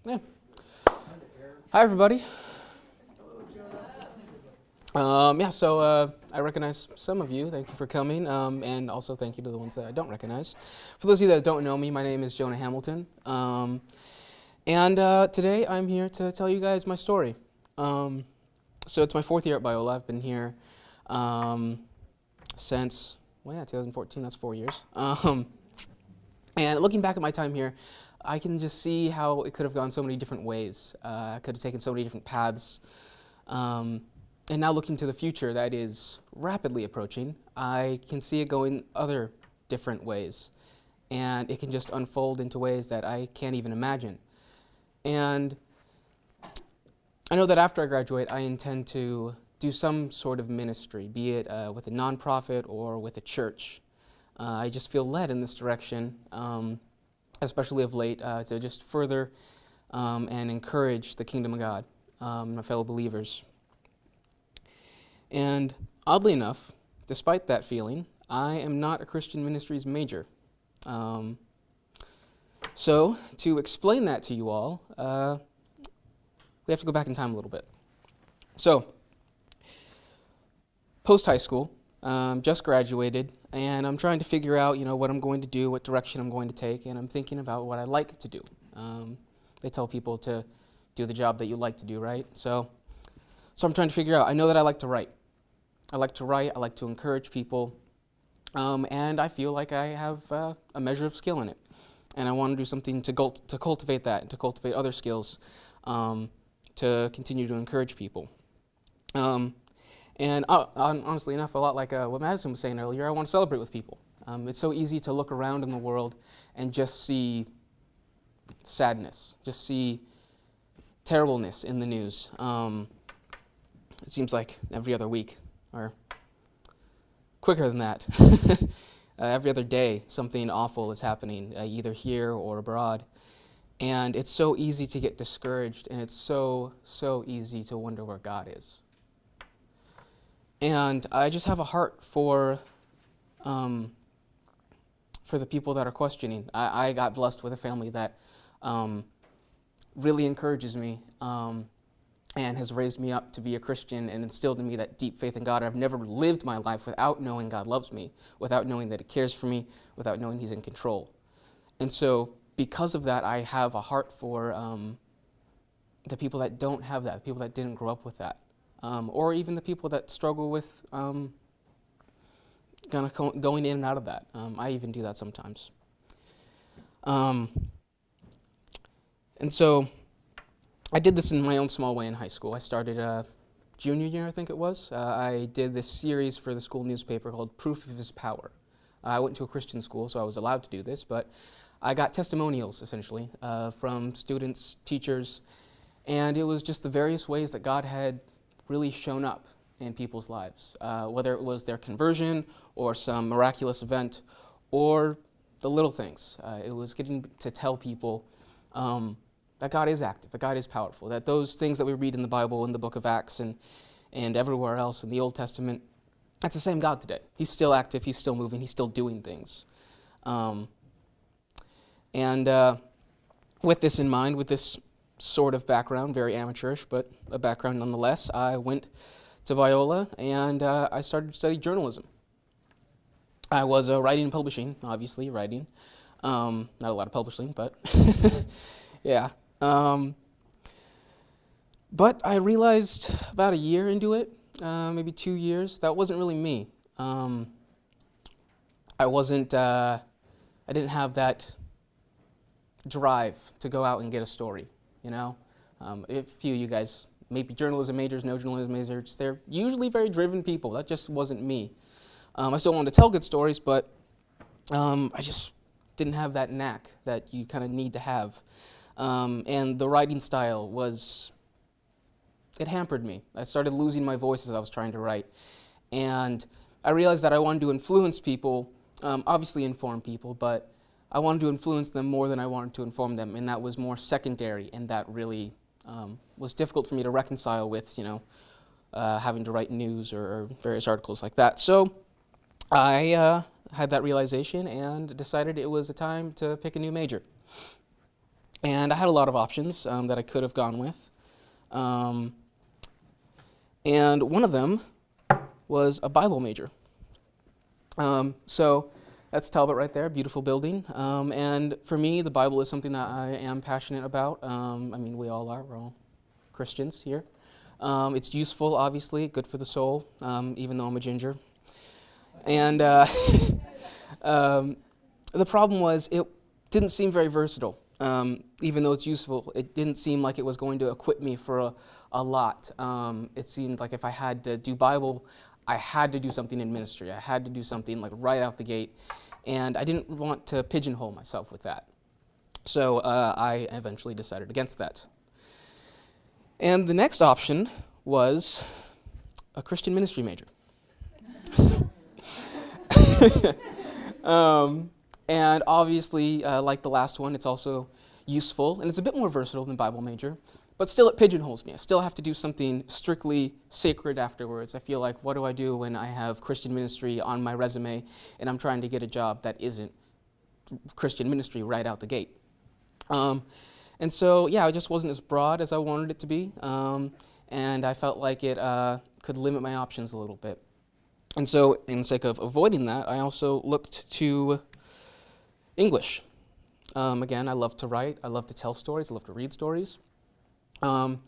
Yeah. Hi, everybody. So I recognize some of you. Thank you for coming, and also thank you to the ones that I don't recognize. For those of you that don't know me, my name is Jonah Hamilton, and today I'm here to tell you guys my story. So it's my fourth year at Biola. I've been here since 2014. That's 4 years. And looking back at my time here, I can just see how it could have gone so many different ways. I could have taken so many different paths. And now looking to the future that is rapidly approaching, I can see it going other different ways. And it can just unfold into ways that I can't even imagine. And I know that after I graduate, I intend to do some sort of ministry, be it with a nonprofit or with a church. I just feel led in this direction, especially of late, to just further and encourage the kingdom of God, my fellow believers. And oddly enough, despite that feeling, I am not a Christian ministries major. So to explain that to you all, we have to go back in time a little bit. So, post-high school, just graduated, and I'm trying to figure out, what I'm going to do, what direction I'm going to take, and I'm thinking about what I like to do. They tell people to do the job that you like to do, right? So I'm trying to figure out. I know that I like to write. I like to encourage people, and I feel like I have a measure of skill in it. And I want to do something to cultivate that, and to cultivate other skills, to continue to encourage people. And honestly enough, a lot like what Madison was saying earlier, I want to celebrate with people. It's so easy to look around in the world and just see sadness, just see terribleness in the news. It seems like every other week, or quicker than that, every other day something awful is happening, either here or abroad. And it's so easy to get discouraged, and it's so easy to wonder where God is. And I just have a heart for the people that are questioning. I got blessed with a family that really encourages me and has raised me up to be a Christian and instilled in me that deep faith in God. I've never lived my life without knowing God loves me, without knowing that He cares for me, without knowing He's in control. And so because of that, I have a heart for the people that don't have that, the people that didn't grow up with that. Or even the people that struggle with kind of going in and out of that. I even do that sometimes. And so I did this in my own small way in high school. I started junior year, I think it was. I did this series for the school newspaper called Proof of His Power. I went to a Christian school, so I was allowed to do this, but I got testimonials, essentially, from students, teachers, and it was just the various ways that God had really shown up in people's lives, whether it was their conversion or some miraculous event or the little things. It was getting to tell people that God is active, that God is powerful, that those things that we read in the Bible, in the book of Acts and everywhere else in the Old Testament, that's the same God today. He's still active, He's still moving, He's still doing things. With this in mind, with this sort of background, very amateurish, but a background nonetheless, I went to Biola and I started to study journalism. I was writing and publishing, obviously, writing. Not a lot of publishing, but yeah. But I realized about a year into it, maybe 2 years, that wasn't really me. I didn't have that drive to go out and get a story. A few of you guys, maybe journalism majors, no journalism majors, they're usually very driven people. That just wasn't me. I still wanted to tell good stories, but I just didn't have that knack that you kind of need to have. And the writing style it hampered me. I started losing my voice as I was trying to write. And I realized that I wanted to influence people, obviously inform people, but I wanted to influence them more than I wanted to inform them, and that was more secondary, and that really was difficult for me to reconcile with, having to write news or various articles like that. So I had that realization and decided it was a time to pick a new major. And I had a lot of options that I could have gone with. And one of them was a Bible major. So that's Talbot right there, beautiful building. And for me, the Bible is something that I am passionate about. I mean, we all are, we're all Christians here. It's useful, obviously, good for the soul, even though I'm a ginger. And the problem was it didn't seem very versatile. Even though it's useful, it didn't seem like it was going to equip me for a lot. It seemed like if I had to do Bible, I had to do something in ministry. I had to do something like right out the gate. And I didn't want to pigeonhole myself with that. So I eventually decided against that. And the next option was a Christian ministry major. And obviously, like the last one, it's also useful, and it's a bit more versatile than Bible major, but still it pigeonholes me. I still have to do something strictly sacred afterwards. I feel like, what do I do when I have Christian ministry on my resume, and I'm trying to get a job that isn't Christian ministry right out the gate? And so, yeah, it just wasn't as broad as I wanted it to be, and I felt like it could limit my options a little bit. And so, in the sake of avoiding that, I also looked to English. Again, I love to write, I love to tell stories, I love to read stories. And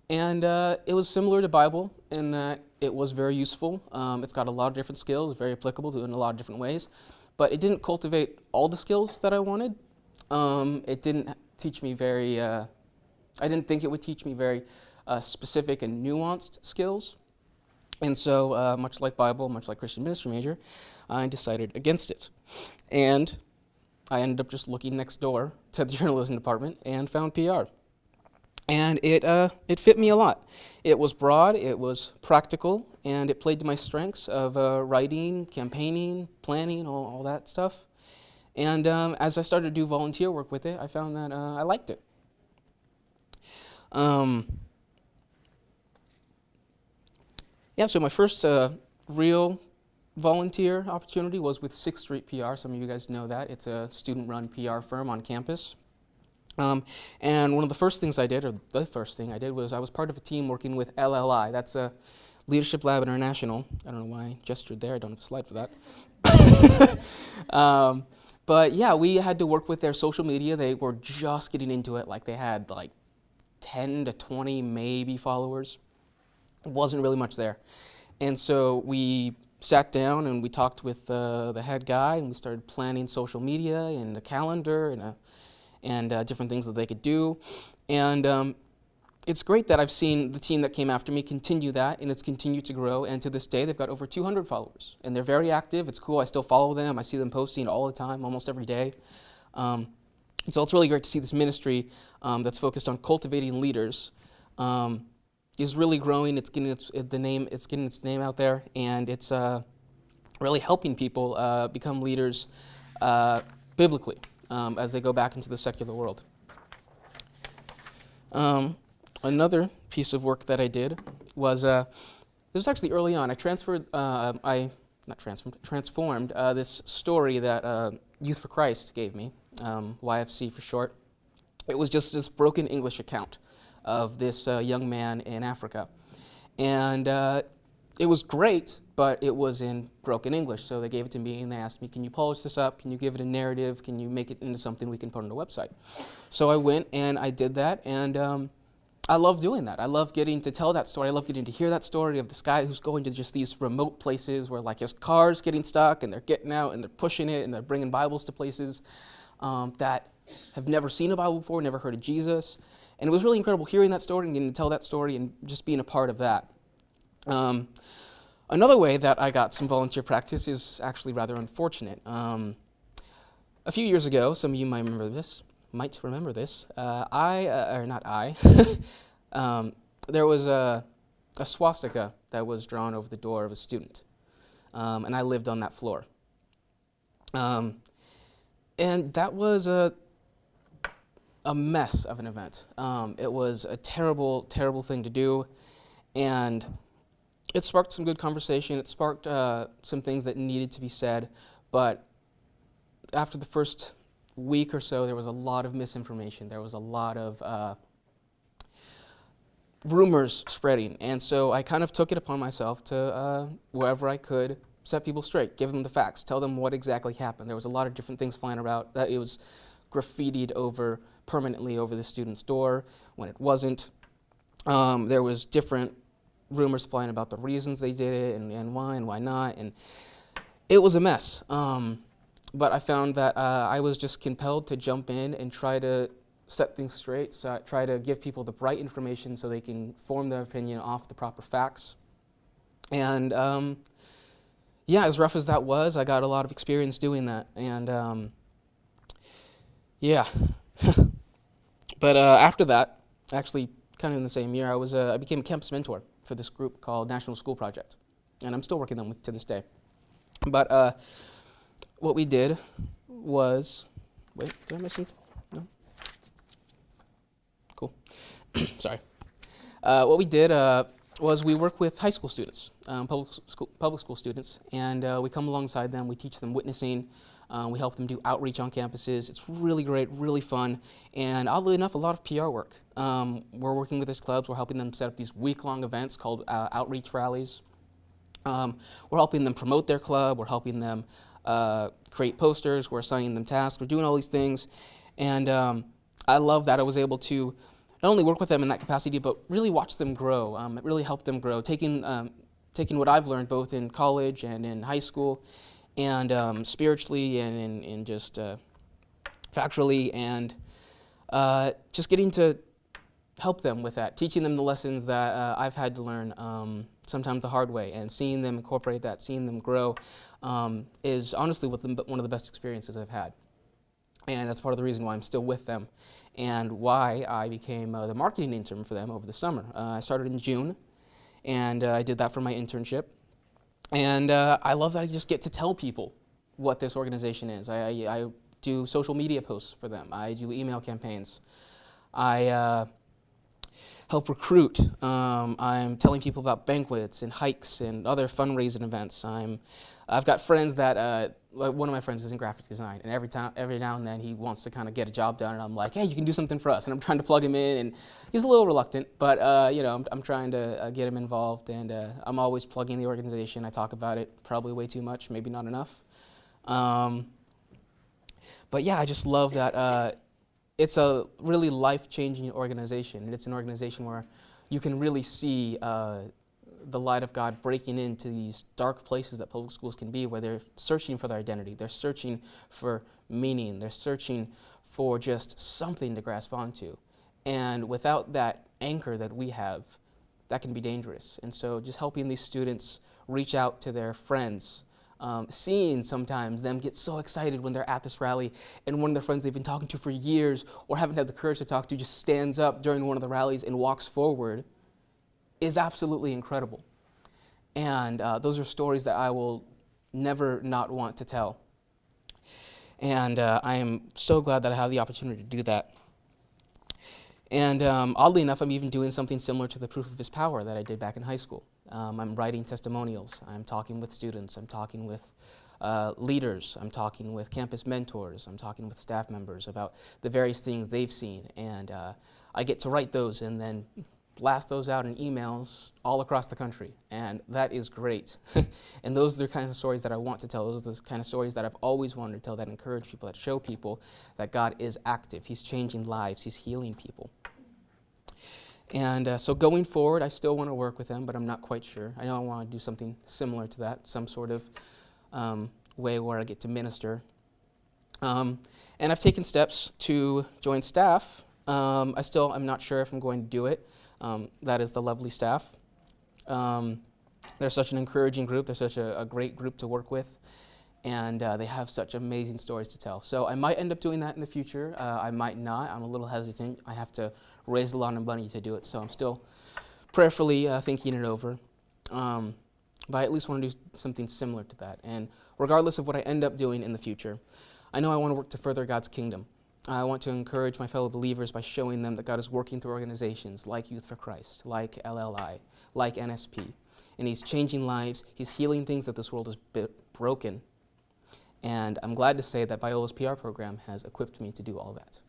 it was similar to Bible in that it was very useful. It's got a lot of different skills, very applicable to in a lot of different ways. But it didn't cultivate all the skills that I wanted. It didn't teach me very, I didn't think it would teach me very specific and nuanced skills. And so, much like Bible, much like Christian ministry major, I decided against it. And I ended up just looking next door to the journalism department and found PR. And it fit me a lot. It was broad, it was practical, and it played to my strengths of writing, campaigning, planning, all that stuff. And as I started to do volunteer work with it, I found that I liked it. Yeah, so my first real volunteer opportunity was with 6th Street PR. Some of you guys know that. It's a student-run PR firm on campus. And one of the first things I did, or the first thing I did, was I was part of a team working with LLI. That's a Leadership Lab International. I don't know why I gestured there. I don't have a slide for that. But yeah, we had to work with their social media. They were just getting into it. Like they had like 10 to 20 maybe followers. It wasn't really much there. And so we sat down and we talked with the head guy, and we started planning social media and a calendar and different things that they could do. And it's great that I've seen the team that came after me continue that, and it's continued to grow. And to this day, they've got over 200 followers. And they're very active. It's cool. I still follow them. I see them posting all the time, almost every day. So it's really great to see this ministry that's focused on cultivating leaders is really growing. It's getting its name out there, and it's really helping people become leaders biblically as they go back into the secular world. Another piece of work that I did was this was actually early on. I transformed this story that Youth for Christ gave me, YFC for short. It was just this broken English account of this young man in Africa. And it was great, but it was in broken English. So they gave it to me and they asked me, can you polish this up? Can you give it a narrative? Can you make it into something we can put on the website? So I went and I did that, and I love doing that. I love getting to tell that story. I love getting to hear that story of this guy who's going to just these remote places where like his car's getting stuck and they're getting out and they're pushing it and they're bringing Bibles to places that have never seen a Bible before, never heard of Jesus. And it was really incredible hearing that story and getting to tell that story and just being a part of that. Another way that I got some volunteer practice is actually rather unfortunate. A few years ago, some of you might remember this. There was a swastika that was drawn over the door of a student, and I lived on that floor. And that was a mess of an event. It was a terrible, terrible thing to do, and it sparked some good conversation. It sparked some things that needed to be said, but after the first week or so, there was a lot of misinformation. There was a lot of rumors spreading. And so I kind of took it upon myself to, wherever I could, set people straight, give them the facts, tell them what exactly happened. There was a lot of different things flying around. It was graffitied over permanently over the student's door when it wasn't. There was different rumors flying about the reasons they did it and why not. And it was a mess. But I found that I was just compelled to jump in and try to set things straight, so try to give people the right information so they can form their opinion off the proper facts. And yeah, as rough as that was, I got a lot of experience doing that. And yeah. But after that, actually kind of in the same year, I became a campus mentor for this group called National School Project. And I'm still working them to this day. But what we did was, wait, did I miss something? No? Cool. Sorry. What we did was we work with high school students, public school students, and we come alongside them, we teach them witnessing, we help them do outreach on campuses. It's really great, really fun, and oddly enough, a lot of PR work. We're working with these clubs, we're helping them set up these week-long events called outreach rallies. We're helping them promote their club, we're helping them create posters, we're assigning them tasks, we're doing all these things, and I love that I was able to not only work with them in that capacity, but really watch them grow, really help them grow, taking what I've learned both in college and in high school, and spiritually and in just factually, and just getting to help them with that, teaching them the lessons that I've had to learn, sometimes the hard way, and seeing them incorporate that, seeing them grow, is honestly one of the best experiences I've had. And that's part of the reason why I'm still with them and why I became the marketing intern for them over the summer. I started in June, and I did that for my internship. And I love that I just get to tell people what this organization is. I do social media posts for them. I do email campaigns. I help recruit. I'm telling people about banquets and hikes and other fundraising events. I've got friends that, one of my friends is in graphic design, and every now and then he wants to kind of get a job done, and I'm like, hey, you can do something for us, and I'm trying to plug him in, and he's a little reluctant, but I'm trying to get him involved, and I'm always plugging the organization. I talk about it probably way too much, maybe not enough. But yeah, I just love that it's a really life-changing organization, and it's an organization where you can really see the light of God breaking into these dark places that public schools can be, where they're searching for their identity, they're searching for meaning, they're searching for just something to grasp onto. And without that anchor that we have, that can be dangerous. And so just helping these students reach out to their friends, seeing sometimes them get so excited when they're at this rally, and one of their friends they've been talking to for years or haven't had the courage to talk to just stands up during one of the rallies and walks forward, is absolutely incredible. And those are stories that I will never not want to tell. And I am so glad that I have the opportunity to do that. And oddly enough, I'm even doing something similar to the Proof of His Power that I did back in high school. I'm writing testimonials. I'm talking with students. I'm talking with leaders. I'm talking with campus mentors. I'm talking with staff members about the various things they've seen. And I get to write those and then blast those out in emails all across the country, and that is great. And those are the kind of stories that I want to tell. Those are the kind of stories that I've always wanted to tell, that encourage people, that show people that God is active. He's changing lives. He's healing people. And so going forward, I still want to work with them, but I'm not quite sure. I know I want to do something similar to that, some sort of way where I get to minister. And I've taken steps to join staff. I'm not sure if I'm going to do it. That is the lovely staff. They're such an encouraging group. They're such a great group to work with, and they have such amazing stories to tell. So I might end up doing that in the future. I might not. I'm a little hesitant. I have to raise a lot of money to do it, so I'm still prayerfully thinking it over. But I at least want to do something similar to that. And regardless of what I end up doing in the future, I know I want to work to further God's kingdom. I want to encourage my fellow believers by showing them that God is working through organizations like Youth for Christ, like LLI, like NSP. And He's changing lives. He's healing things that this world has broken. And I'm glad to say that Biola's PR program has equipped me to do all that.